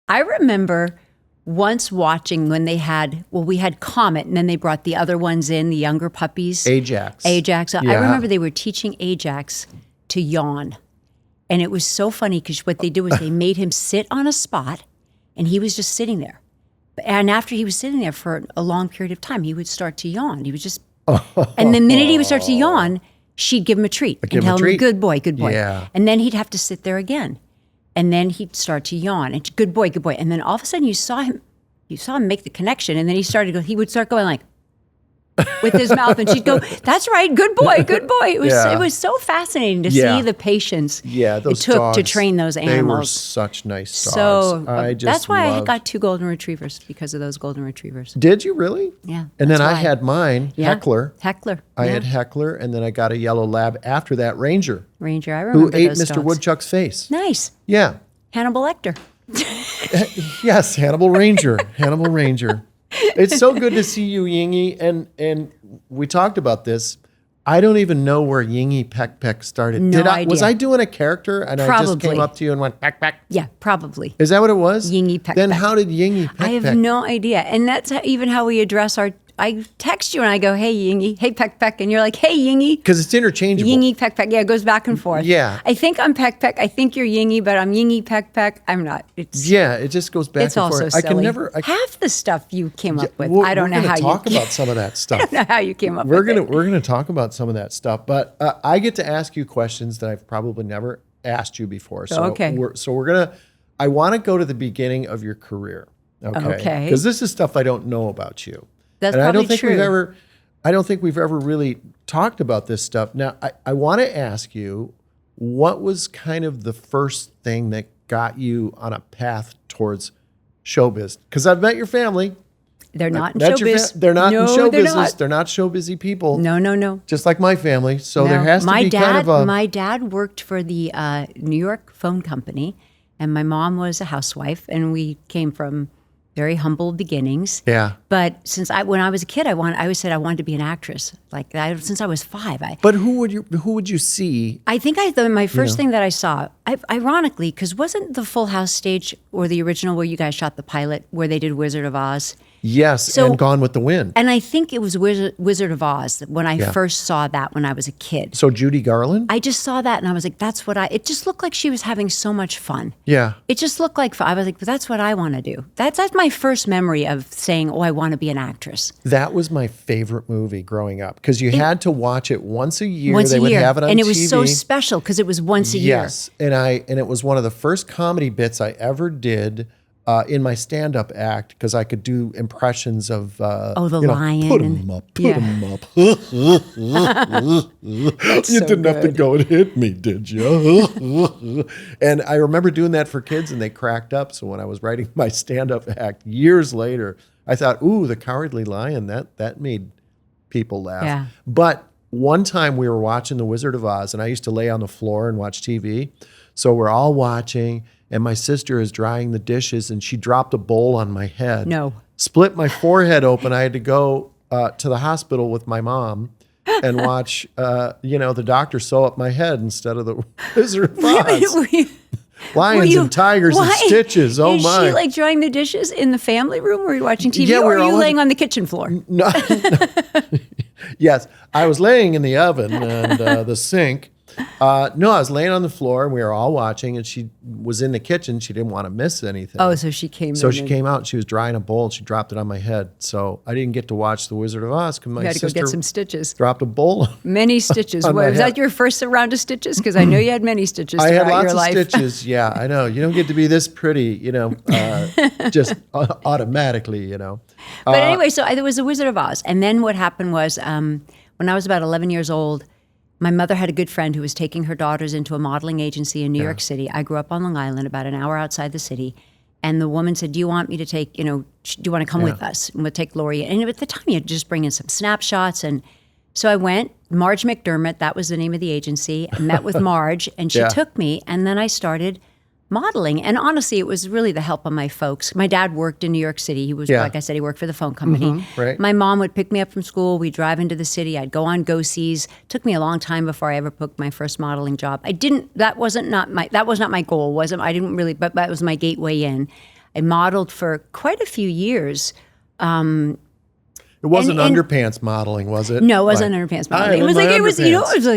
I remember once watching when we had Comet, and then they brought the other ones in, the younger puppies. Ajax. So Yeah. I remember they were teaching Ajax to yawn. And it was so funny because what they did was they made him sit on a spot and he was just sitting there. And after he was sitting there for a long period of time, he would start to yawn. He was just, and the minute he would start to yawn, she'd give him a treat and tell him, good boy, good boy. Yeah. And then he'd have to sit there again. And then he'd start to yawn and good boy, good boy. And then all of a sudden you saw him make the connection. And then he would start going like, with his mouth, and she'd go, "That's right, good boy, good boy." It was so fascinating to see the patience it took dogs, to train those animals. They were such nice dogs. So that's why I got 2 golden retrievers, because of those golden retrievers. Did you really? Yeah. And then I had mine, Heckler. I had Heckler, and then I got a yellow lab after that, Ranger. I remember who ate those Mr. dogs. Woodchuck's face. Nice. Yeah. Hannibal Lecter. Yes, Hannibal Ranger. Hannibal Ranger. It's so good to see you, Yingy, and we talked about this. I don't even know where Yingy Peck Peck started. No idea. Was I doing a character and Probably. I just came up to you and went Peck Peck? Yeah, probably. Is that what it was? Yingy Peck Then Peck. how did Yingy Peck Peck? I have no idea. And that's even how we address I text you and I go, "Hey Yingy, hey Peck Peck," and you're like, "Hey Yingy." Because it's interchangeable. Yingy Peck Peck. Yeah, it goes back and forth. Yeah. I think I'm Peck Peck. I think you're Yingy, but I'm Yingy Peck Peck. I'm not. It just goes back It's and also forth. silly. I can never. Half the stuff you came up with, We're I don't know how you. We're going to talk about some of that stuff. I don't know how you came up We're with it. We're gonna talk about some of that stuff, but I get to ask you questions that I've probably never asked you before. So Okay. we're gonna. I want to go to the beginning of your career. Okay. Because this is stuff I don't know about you. That's and probably I don't think true. I don't think we've ever really talked about this stuff. Now, I want to ask you, what was kind of the first thing that got you on a path towards showbiz? Because I've met your family. They're not in That's showbiz. They're not in show they're business. not. They're not show busy people. No. Just like my family. So No. there has to my be dad, kind of a... My dad worked for the New York phone company, and my mom was a housewife, and we came from very humble beginnings. Yeah. But when I was a kid, I always said I wanted to be an actress. Since I was 5. But who would you see? I think my first thing that I saw, ironically, because wasn't the Full House stage or the original where you guys shot the pilot where they did Wizard of Oz? Yes, and Gone with the Wind. And I think it was Wizard of Oz when I first saw that when I was a kid. So Judy Garland? I just saw that and I was like, it just looked like she was having so much fun. Yeah. It just looked like fun. I was like, that's what I want to do. That's my first memory of saying, oh, I want to be an actress. That was my favorite movie growing up because you had to watch it once a year. Once they a would year. have it on and TV. It was so special because it was once a year. Yes, and it was one of the first comedy bits I ever did in my stand-up act because I could do impressions of the lion. Put him up, put him up. You so didn't have to good. go and hit me, did you? And I remember doing that for kids, and they cracked up. So when I was writing my stand-up act years later, I thought, "Ooh, the Cowardly Lion." That made people laugh. Yeah. But one time we were watching The Wizard of Oz, and I used to lay on the floor and watch TV. So we're all watching, and my sister is drying the dishes, and she dropped a bowl on my head. No. Split my forehead open. I had to go to the hospital with my mom and watch, the doctor sew up my head instead of the Wizard of Oz. Lions and tigers and stitches. Oh, Is my. she like drying the dishes in the family room? Were you watching TV Yeah, we or were were you all laying on the kitchen floor? No. Yes, I was laying in the oven and the sink. No, I was laying on the floor and we were all watching, and she was in the kitchen. She didn't want to miss anything. Oh, so she came So in she and came out and she was drying a bowl and she dropped it on my head. So I didn't get to watch The Wizard of Oz because my you had to sister go get some stitches. dropped a bowl. Many stitches. On my Was head. that your first round of stitches? Because I know you had many stitches I throughout had lots your of life. stitches. Yeah, I know. You don't get to be this pretty, just automatically, But anyway, so there was The Wizard of Oz. And then what happened was when I was about 11 years old, my mother had a good friend who was taking her daughters into a modeling agency in New York City. I grew up on Long Island, about an hour outside the city. And the woman said, do you want me to take, do you want to come with us? And we'll take Lori. And at the time, you had to just bring in some snapshots. And so I went. Marge McDermott, that was the name of the agency. I met with Marge, and she took me. And then I started modeling. And honestly, it was really the help of my folks. My dad worked in New York City. He was, like I said, he worked for the phone company. right. My mom would pick me up from school. We'd drive into the city. I'd go on go-sees. Took me a long time before I ever booked my first modeling job. That was not my goal, wasn't I didn't really, but that was my gateway in. I modeled for quite a few years. It wasn't underpants modeling, was it? No, it wasn't underpants modeling.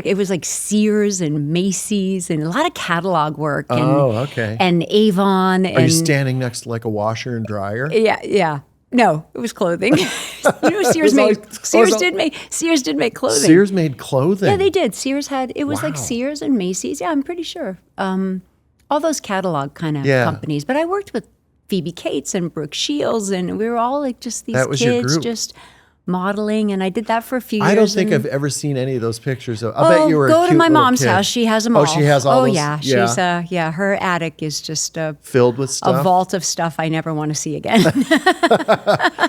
It was like Sears and Macy's and a lot of catalog work. And, okay. And Avon. Are you standing next to like a washer and dryer? Yeah. No, it was clothing. Sears did make clothing. Sears made clothing. Yeah, they did. Sears had like Sears and Macy's. Yeah, I'm pretty sure. All those catalog kind of companies. But I worked with Phoebe Cates and Brooke Shields, and we were all like just these kids just modeling, and I did that for a few years. I don't think I've ever seen any of those pictures. I bet you were go a cute to my mom's kid. house. She has them all. Oh, she has all those? Yeah. She's her attic is just filled with stuff. A vault of stuff I never want to see again.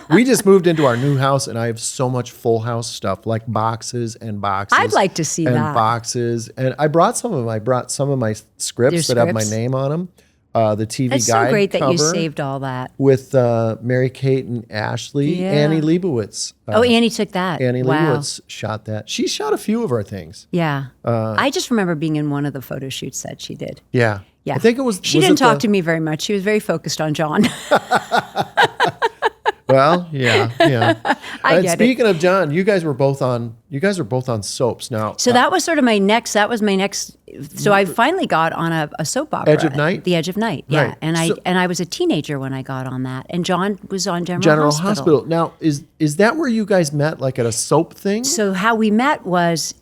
We just moved into our new house, and I have so much Full House stuff, like boxes and boxes. I'd like to see and that. Boxes, and I brought some of them. I brought some of my scripts that have my name on them. The TV That's guide so great that you cover saved all that. with Mary-Kate and Ashley. Annie Leibovitz. Annie took that. Annie Leibovitz shot that. She shot a few of our things. Yeah. I just remember being in one of the photo shoots that she did. Yeah. Yeah. I think it was. She didn't talk to me very much. She was very focused on John. Well, yeah. I get speaking of John, you guys were both on soaps now. So that was sort of my next. So I finally got on a soap opera. Edge of Night? The Edge of Night. Yeah. Right. And I was a teenager when I got on that. And John was on General Hospital. Now, is that where you guys met, like at a soap thing? So how we met was,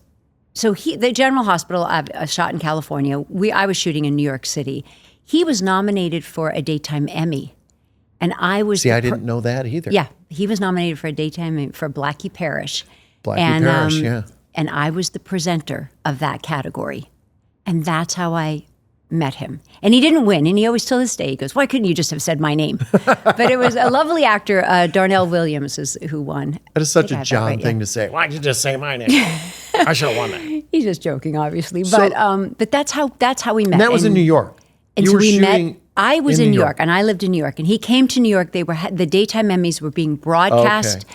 the General Hospital, a shot in California. I was shooting in New York City. He was nominated for a daytime Emmy. And I was. See, I didn't know that either. Yeah, he was nominated for a daytime for Blackie Parish. Parish, yeah. And I was the presenter of that category, and that's how I met him. And he didn't win, and he always till this day he goes, "Why couldn't you just have said my name?" But it was a lovely actor, Darnell Williams, is who won. That is such a John thing to say. Why'd you just say my name? I should have won that. He's just joking, obviously, but that's how we met. And that was in New York. And so we met. I was in New York, and I lived in New York, and he came to New York. The daytime Emmys were being broadcast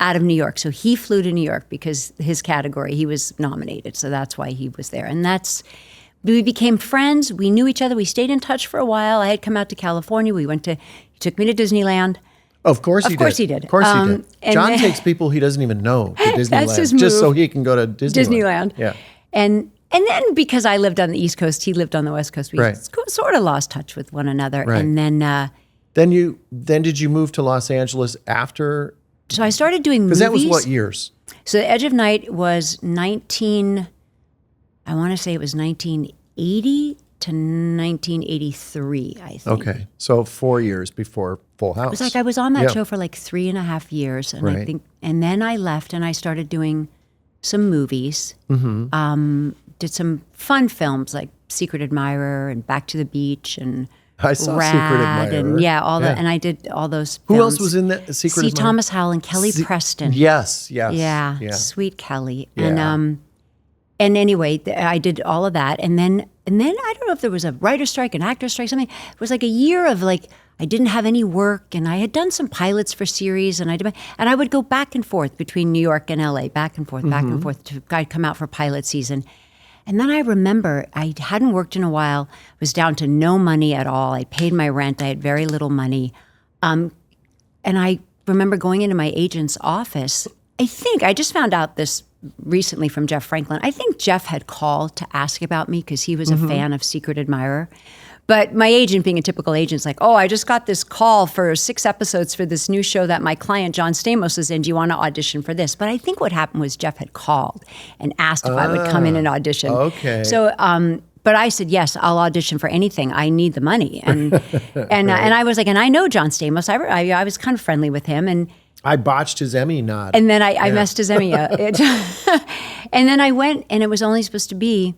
out of New York, so he flew to New York because his category he was nominated, so that's why he was there. And we became friends. We knew each other. We stayed in touch for a while. I had come out to California. He took me to Disneyland. Of course he did. Of course he did. John takes people he doesn't even know to Disneyland that's his move. Just so he can go to Disneyland. Yeah. And then because I lived on the East Coast, he lived on the West Coast, we sort of lost touch with one another. Right. And then did you move to Los Angeles after? So I started doing movies. Because that was what years? So The Edge of Night was 1980 to 1983, I think. Okay. So 4 years before Full House. It was like I was on that show for like 3.5 years. And and then I left and I started doing some movies. Mm-hmm. Did some fun films like Secret Admirer and Back to the Beach and I saw Rad Secret Admirer. And that. And I did all those films. Who else was in that Secret Admirer? Thomas Howell and Kelly Preston. Yes. Yeah, sweet Kelly. Yeah. And anyway, I did all of that. And then I don't know if there was a writer strike, an actor strike, something. It was like a year of like, I didn't have any work, and I had done some pilots for series, and I would go back and forth between New York and LA, back and forth I'd come out for pilot season. And then I remember I hadn't worked in a while, was down to no money at all. I paid my rent, I had very little money. And I remember going into my agent's office. I just found out this recently from Jeff Franklin. I think Jeff had called to ask about me because he was a fan of Secret Admirer. But my agent, being a typical agent, is like, oh, I just got this call for 6 episodes for this new show that my client, John Stamos, is in. Do you want to audition for this? But I think what happened was Jeff had called and asked if I would come in and audition. Okay. So, but I said, yes, I'll audition for anything. I need the money. And and I was like, and I know John Stamos. I was kind of friendly with him. And I botched his Emmy nod. And then I messed his Emmy up. And then I went, and it was only supposed to be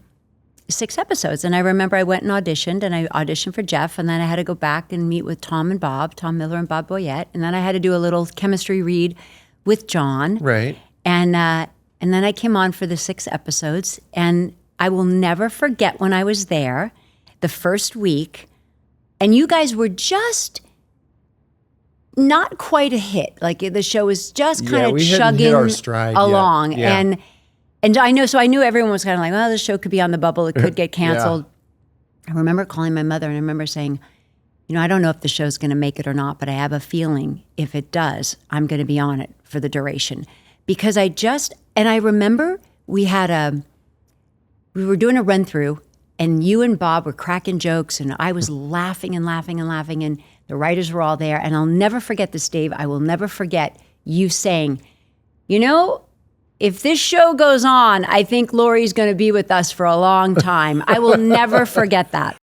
6 episodes. And I remember I went and I auditioned for Jeff, and then I had to go back and meet with Tom Miller and Bob Boyette. And then I had to do a little chemistry read with John. Right. And then I came on for the 6 episodes, and I will never forget when I was there the first week, and you guys were just not quite a hit. Like the show was just kind of chugging along. Yeah. And I knew everyone was kind of like, oh, the show could be on the bubble. It could get canceled. I remember calling my mother, and I remember saying, I don't know if the show's going to make it or not, but I have a feeling if it does, I'm going to be on it for the duration. Because I remember we were doing a run through and you and Bob were cracking jokes and I was laughing and laughing and laughing and the writers were all there. And I'll never forget this, Dave. I will never forget you saying, if this show goes on, I think Lori's going to be with us for a long time. I will never forget that.